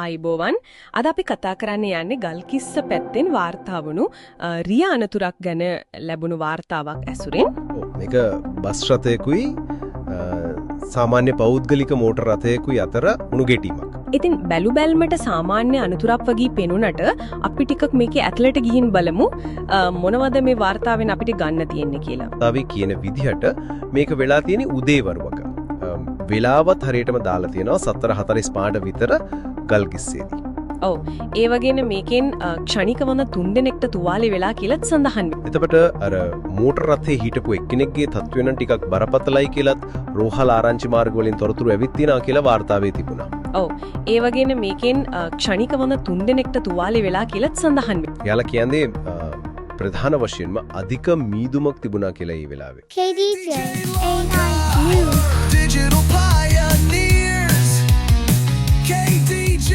ආයිබෝවන් අද අපි කතා කරන්න යන්නේ ගල්කිස්ස පැත්තෙන් වාර්තා වුණු රිය අනතුරක් ගැන ලැබුණු වාර්තාවක් ඇසුරින්. මේක බස් රථයකුයි සාමාන්‍ය පෞද්ගලික මෝටර රථයකුයි අතර උණුගෙටීමක්. ඉතින් බැලු බැල්මට සාමාන්‍ය අනතුරක් වගේ පෙනුනට අපි ටිකක් මේකේ ඇතුළට ගිහින් බලමු මොනවද මේ වාර්තාවෙන් අපිට ගන්න තියෙන්නේ කියලා. තාවි කියන විදිහට මේක වෙලා තියෙන්නේ උදේවරුවක. වෙලාවත් හරියටම දාලා තියෙනවා 7:45 විතර ගල්කිස්සේදී. ඔව් ඒ වගේන මේකෙන් ක්ෂණිකවම 3 දෙනෙක්ට තුවාලේ වෙලා කියලාත් සඳහන් වෙනවා. එතකොට අර මෝටර රථයේ හිටපු එක්කෙනෙක්ගේ තත්ත්වය නම් ටිකක් බරපතලයි කියලාත් රෝහල් ආරංචි මාර්ග වලින් තොරතුරු ඇවිත් තියෙනවා කියලා වාර්තාවේ තිබුණා. ඔව් ඒ වගේන මේකෙන් ක්ෂණිකවම 3 දෙනෙක්ට තුවාලේ වෙලා කියලාත් සඳහන් වෙනවා. එයාලා කියන්නේ ප්‍රධාන වශයෙන්ම අධික මීදුමක් තිබුණා කියලා ඒ වෙලාවේ. KDJ A9 News Digital pioneers KDJ